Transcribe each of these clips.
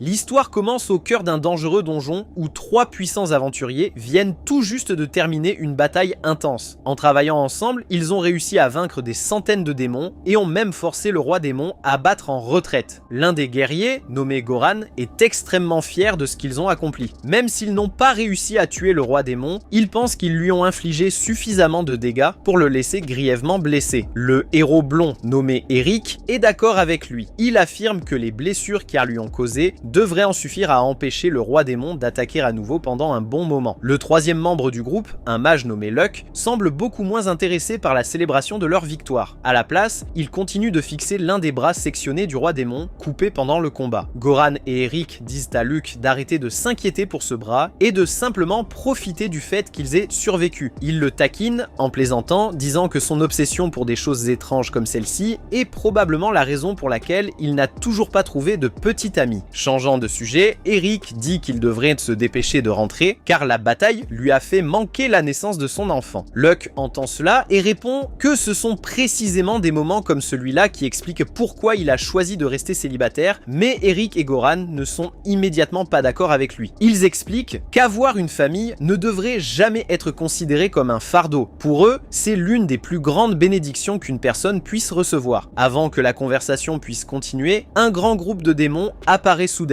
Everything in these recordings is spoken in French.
L'histoire commence au cœur d'un dangereux donjon où 3 puissants aventuriers viennent tout juste de terminer une bataille intense. En travaillant ensemble, ils ont réussi à vaincre des centaines de démons et ont même forcé le roi démon à battre en retraite. L'un des guerriers, nommé Goran, est extrêmement fier de ce qu'ils ont accompli. Même s'ils n'ont pas réussi à tuer le roi démon, il pense qu'ils lui ont infligé suffisamment de dégâts pour le laisser grièvement blessé. Le héros blond, nommé Eric, est d'accord avec lui. Il affirme que les blessures qu'elle lui ont causées devrait en suffire à empêcher le roi démon d'attaquer à nouveau pendant un bon moment. Le troisième membre du groupe, un mage nommé Luck, semble beaucoup moins intéressé par la célébration de leur victoire. À la place, il continue de fixer l'un des bras sectionnés du roi démon, coupé pendant le combat. Goran et Eric disent à Luck d'arrêter de s'inquiéter pour ce bras et de simplement profiter du fait qu'ils aient survécu. Il le taquine en plaisantant, disant que son obsession pour des choses étranges comme celle-ci est probablement la raison pour laquelle il n'a toujours pas trouvé de petit ami. Changeant de sujet, Eric dit qu'il devrait se dépêcher de rentrer car la bataille lui a fait manquer la naissance de son enfant. Luck entend cela et répond que ce sont précisément des moments comme celui-là qui expliquent pourquoi il a choisi de rester célibataire, mais Eric et Goran ne sont immédiatement pas d'accord avec lui. Ils expliquent qu'avoir une famille ne devrait jamais être considéré comme un fardeau. Pour eux, c'est l'une des plus grandes bénédictions qu'une personne puisse recevoir. Avant que la conversation puisse continuer, un grand groupe de démons apparaît soudainement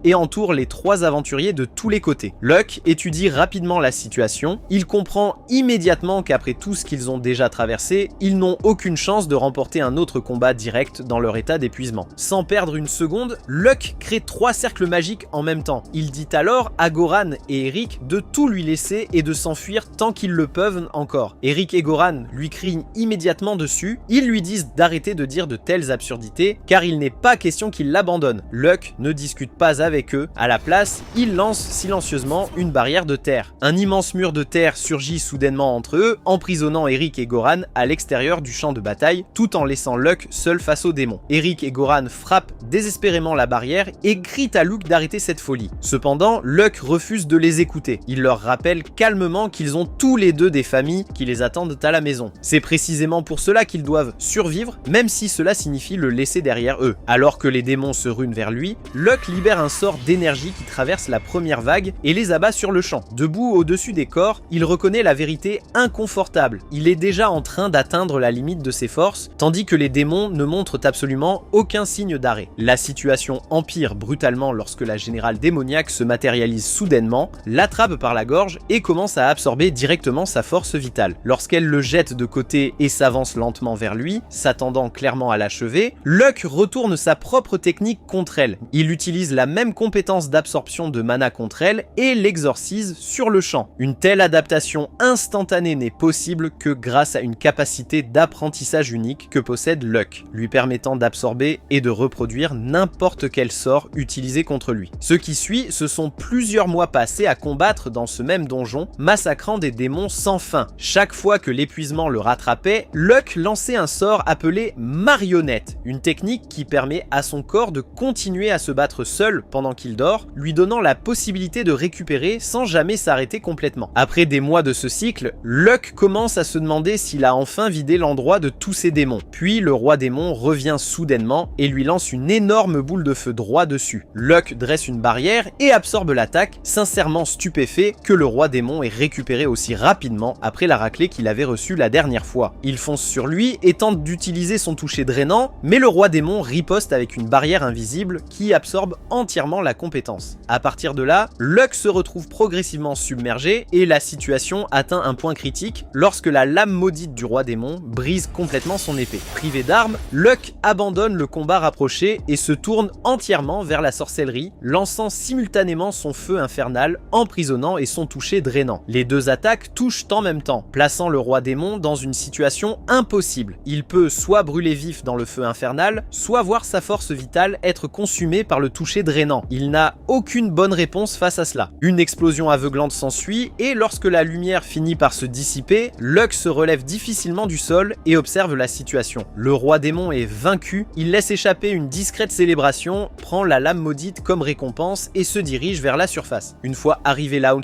et entoure les 3 aventuriers de tous les côtés. Luck étudie rapidement la situation, il comprend immédiatement qu'après tout ce qu'ils ont déjà traversé, ils n'ont aucune chance de remporter un autre combat direct dans leur état d'épuisement. Sans perdre une seconde, Luck crée 3 cercles magiques en même temps. Il dit alors à Goran et Eric de tout lui laisser et de s'enfuir tant qu'ils le peuvent encore. Eric et Goran lui crient immédiatement dessus, ils lui disent d'arrêter de dire de telles absurdités car il n'est pas question qu'ils l'abandonnent. Luck ne discute pas avec eux, à la place, il lance silencieusement une barrière de terre. Un immense mur de terre surgit soudainement entre eux, emprisonnant Eric et Goran à l'extérieur du champ de bataille, tout en laissant Luck seul face aux démons. Eric et Goran frappent désespérément la barrière et crient à Luck d'arrêter cette folie. Cependant, Luck refuse de les écouter. Il leur rappelle calmement qu'ils ont tous les deux des familles qui les attendent à la maison. C'est précisément pour cela qu'ils doivent survivre, même si cela signifie le laisser derrière eux. Alors que les démons se runent vers lui, Luck libère un sort d'énergie qui traverse la première vague et les abat sur le champ. Debout au-dessus des corps, il reconnaît la vérité inconfortable. Il est déjà en train d'atteindre la limite de ses forces, tandis que les démons ne montrent absolument aucun signe d'arrêt. La situation empire brutalement lorsque la générale démoniaque se matérialise soudainement, l'attrape par la gorge et commence à absorber directement sa force vitale. Lorsqu'elle le jette de côté et s'avance lentement vers lui, s'attendant clairement à l'achever, Luck retourne sa propre technique contre elle. Il utilise la même compétence d'absorption de mana contre elle et l'exorcise sur le champ. Une telle adaptation instantanée n'est possible que grâce à une capacité d'apprentissage unique que possède Luck, lui permettant d'absorber et de reproduire n'importe quel sort utilisé contre lui. Ce qui suit, ce sont plusieurs mois passés à combattre dans ce même donjon, massacrant des démons sans fin. Chaque fois que l'épuisement le rattrapait, Luck lançait un sort appelé marionnette, une technique qui permet à son corps de continuer à se battre seul pendant qu'il dort, lui donnant la possibilité de récupérer sans jamais s'arrêter complètement. Après des mois de ce cycle, Luck commence à se demander s'il a enfin vidé l'endroit de tous ses démons. Puis le roi démon revient soudainement et lui lance une énorme boule de feu droit dessus. Luck dresse une barrière et absorbe l'attaque, sincèrement stupéfait que le roi démon ait récupéré aussi rapidement après la raclée qu'il avait reçue la dernière fois. Il fonce sur lui et tente d'utiliser son toucher drainant, mais le roi démon riposte avec une barrière invisible qui absorbe entièrement la compétence. À partir de là, Luck se retrouve progressivement submergé et la situation atteint un point critique lorsque la lame maudite du roi démon brise complètement son épée. Privé d'armes, Luck abandonne le combat rapproché et se tourne entièrement vers la sorcellerie, lançant simultanément son feu infernal, emprisonnant et son toucher drainant. Les deux attaques touchent en même temps, plaçant le roi démon dans une situation impossible. Il peut soit brûler vif dans le feu infernal, soit voir sa force vitale être consumée par le toucher drainant. Il n'a aucune bonne réponse face à cela. Une explosion aveuglante s'ensuit et lorsque la lumière finit par se dissiper, Luck se relève difficilement du sol et observe la situation. Le roi démon est vaincu, il laisse échapper une discrète célébration, prend la lame maudite comme récompense et se dirige vers la surface. Une fois arrivé là où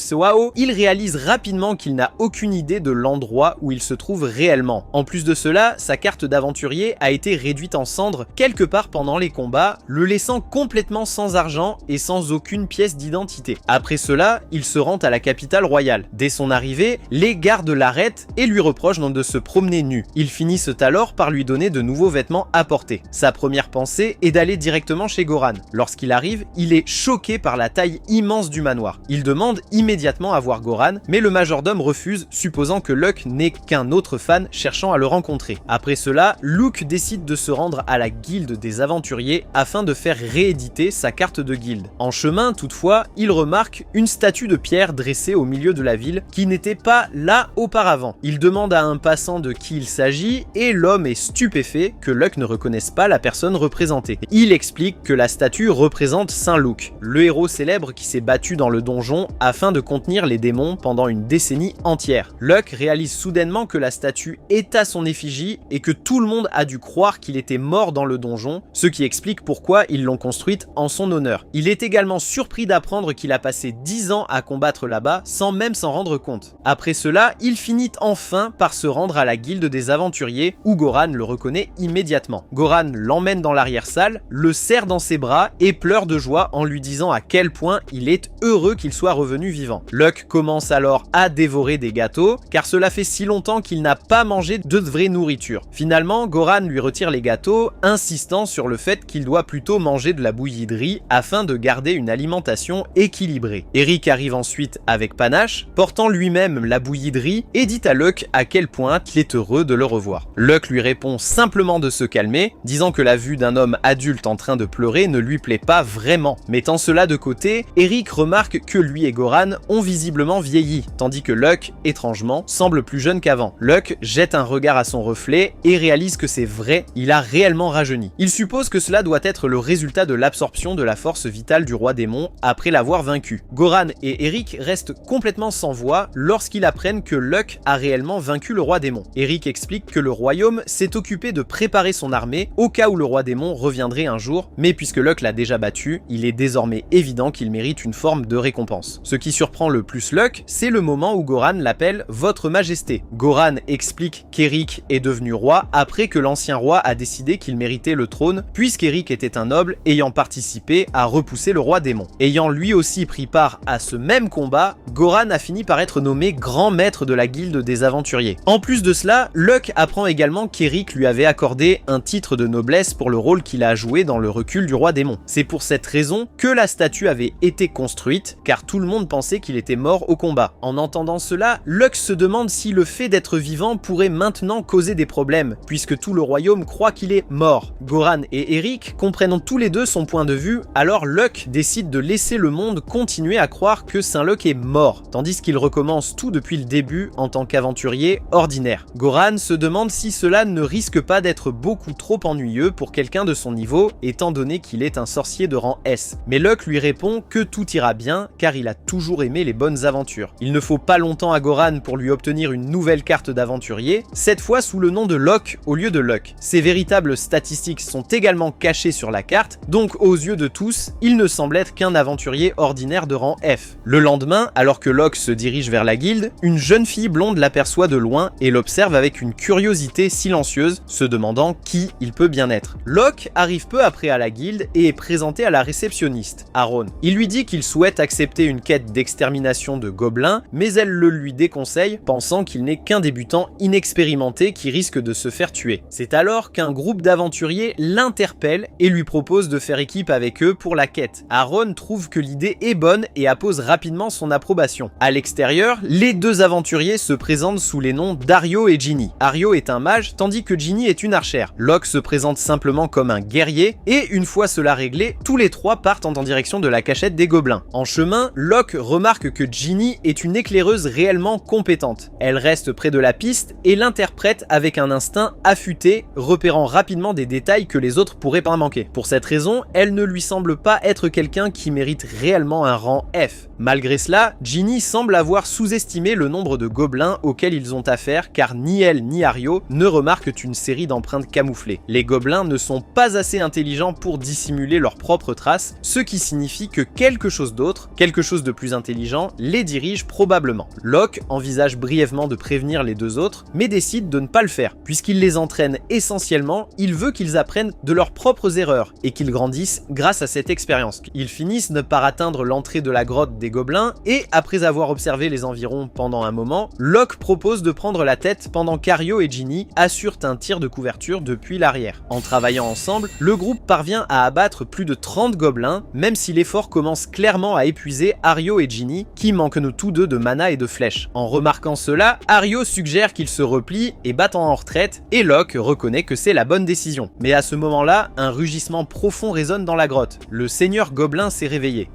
il réalise rapidement qu'il n'a aucune idée de l'endroit où il se trouve réellement. En plus de cela, sa carte d'aventurier a été réduite en cendres quelque part pendant les combats, le laissant complètement sans argent et sans aucune pièce d'identité. Après cela, il se rend à la capitale royale. Dès son arrivée, les gardes l'arrêtent et lui reprochent de se promener nu. Ils finissent alors par lui donner de nouveaux vêtements à porter. Sa première pensée est d'aller directement chez Goran. Lorsqu'il arrive, il est choqué par la taille immense du manoir. Il demande immédiatement à voir Goran, mais le majordome refuse, supposant que Luck n'est qu'un autre fan cherchant à le rencontrer. Après cela, Luke décide de se rendre à la guilde des aventuriers afin de faire rééditer sa carte de guilde. En chemin, toutefois, il remarque une statue de pierre dressée au milieu de la ville qui n'était pas là auparavant. Il demande à un passant de qui il s'agit et l'homme est stupéfait que Luck ne reconnaisse pas la personne représentée. Il explique que la statue représente Saint Luke, le héros célèbre qui s'est battu dans le donjon afin de contenir les démons pendant une décennie entière. Luck réalise soudainement que la statue est à son effigie et que tout le monde a dû croire qu'il était mort dans le donjon, ce qui explique pourquoi ils l'ont construite en son honneur. Il est également surpris d'apprendre qu'il a passé 10 ans à combattre là-bas sans même s'en rendre compte. Après cela, il finit enfin par se rendre à la guilde des aventuriers où Goran le reconnaît immédiatement. Goran l'emmène dans l'arrière-salle, le serre dans ses bras et pleure de joie en lui disant à quel point il est heureux qu'il soit revenu vivant. Luck commence alors à dévorer des gâteaux car cela fait si longtemps qu'il n'a pas mangé de vraie nourriture. Finalement, Goran lui retire les gâteaux, insistant sur le fait qu'il doit plutôt manger de la bouillie de riz afin de garder une alimentation équilibrée. Eric arrive ensuite avec panache, portant lui-même la bouillie de riz et dit à Luck à quel point il est heureux de le revoir. Luck lui répond simplement de se calmer, disant que la vue d'un homme adulte en train de pleurer ne lui plaît pas vraiment. Mettant cela de côté, Eric remarque que lui et Goran ont visiblement vieilli, tandis que Luck, étrangement, semble plus jeune qu'avant. Luck jette un regard à son reflet et réalise que c'est vrai, il a réellement rajeuni. Il suppose que cela doit être le résultat de l'absorption de la force vitale du roi démon après l'avoir vaincu. Goran et Eric restent complètement sans voix lorsqu'ils apprennent que Luck a réellement vaincu le roi démon. Eric explique que le royaume s'est occupé de préparer son armée au cas où le roi démon reviendrait un jour, mais puisque Luck l'a déjà battu, il est désormais évident qu'il mérite une forme de récompense. Ce qui surprend le plus Luck, c'est le moment où Goran l'appelle « Votre Majesté ». Goran explique qu'Eric est devenu roi après que l'ancien roi a décidé qu'il méritait le trône, puisqu'Eric était un noble ayant participé à repousser le roi démon. Ayant lui aussi pris part à ce même combat, Goran a fini par être nommé grand maître de la guilde des aventuriers. En plus de cela, Luck apprend également qu'Eric lui avait accordé un titre de noblesse pour le rôle qu'il a joué dans le recul du roi démon. C'est pour cette raison que la statue avait été construite, car tout le monde pensait qu'il était mort au combat. En entendant cela, Luck se demande si le fait d'être vivant pourrait maintenant causer des problèmes, puisque tout le royaume croit qu'il est mort. Goran et Eric comprennent tous les deux son point de vue, alors Luck décide de laisser le monde continuer à croire que Saint Luck est mort, tandis qu'il recommence tout depuis le début en tant qu'aventurier ordinaire. Goran se demande si cela ne risque pas d'être beaucoup trop ennuyeux pour quelqu'un de son niveau, étant donné qu'il est un sorcier de rang S. Mais Luck lui répond que tout ira bien, car il a toujours aimé les bonnes aventures. Il ne faut pas longtemps à Goran pour lui obtenir une nouvelle carte d'aventurier, cette fois sous le nom de Locke au lieu de Luck. Ses véritables statistiques sont également cachées sur la carte, donc aux yeux de tous, il ne semble être qu'un aventurier ordinaire de rang F. Le lendemain, alors que Locke se dirige vers la guilde, une jeune fille blonde l'aperçoit de loin et l'observe avec une curiosité silencieuse, se demandant qui il peut bien être. Locke arrive peu après à la guilde et est présenté à la réceptionniste, Aaron. Il lui dit qu'il souhaite accepter une quête d'extermination de gobelins, mais elle le lui déconseille, pensant qu'il n'est qu'un débutant inexpérimenté qui risque de se faire tuer. C'est alors qu'un groupe d'aventuriers l'interpelle et lui propose de faire équipe avec eux pour la quête. Aaron trouve que l'idée est bonne et appose rapidement son approbation. À l'extérieur, les deux aventuriers se présentent sous les noms d'Ario et Ginny. Ario est un mage, tandis que Ginny est une archère. Locke se présente simplement comme un guerrier, et une fois cela réglé, tous les trois partent en direction de la cachette des gobelins. En chemin, Locke remarque que Ginny est une éclaireuse réellement compétente. Elle reste près de la piste et l'interprète avec un instinct affûté, repérant rapidement des détails que les autres pourraient pas manquer. Pour cette raison, elle ne lui semble pas être quelqu'un qui mérite réellement un rang F. Malgré cela, Ginny semble avoir sous-estimé le nombre de gobelins auxquels ils ont affaire, car ni elle ni Ario ne remarquent une série d'empreintes camouflées. Les gobelins ne sont pas assez intelligents pour dissimuler leurs propres traces, ce qui signifie que quelque chose d'autre, quelque chose de plus intelligent, les dirige probablement. Locke envisage brièvement de prévenir les deux autres, mais décide de ne pas le faire. Puisqu'il les entraîne essentiellement, il veut qu'ils apprennent de leurs propres erreurs et qu'ils grandissent grâce à cette expérience. Ils finissent par atteindre l'entrée de la grotte des gobelins et, après avoir observé les environs pendant un moment, Locke propose de prendre la tête pendant qu'Ario et Ginny assurent un tir de couverture depuis l'arrière. En travaillant ensemble, le groupe parvient à abattre plus de 30 gobelins, même si l'effort commence clairement à épuiser Ario et Ginny, qui manquent tous deux de mana et de flèches. En remarquant cela, Ario suggère qu'ils se replient et battent en retraite, et Locke reconnaît que c'est la bonne décision. Mais à ce moment-là, un rugissement profond résonne dans la grotte. Le seigneur gobelin s'est réveillé.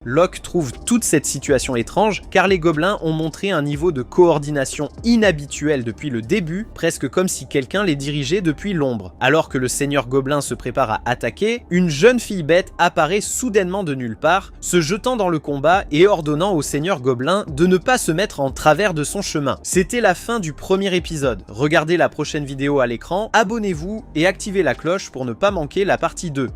Locke trouve toute cette situation étrange car les gobelins ont montré un niveau de coordination inhabituel depuis le début, presque comme si quelqu'un les dirigeait depuis l'ombre. Alors que le seigneur gobelin se prépare à attaquer, une jeune fille bête apparaît soudainement de nulle part, se jetant dans le combat et ordonnant au seigneur gobelin de ne pas se mettre en travers de son chemin. C'était la fin du premier épisode. Regardez la prochaine vidéo à l'écran, abonnez-vous et activez la cloche pour ne pas manquer la partie 2.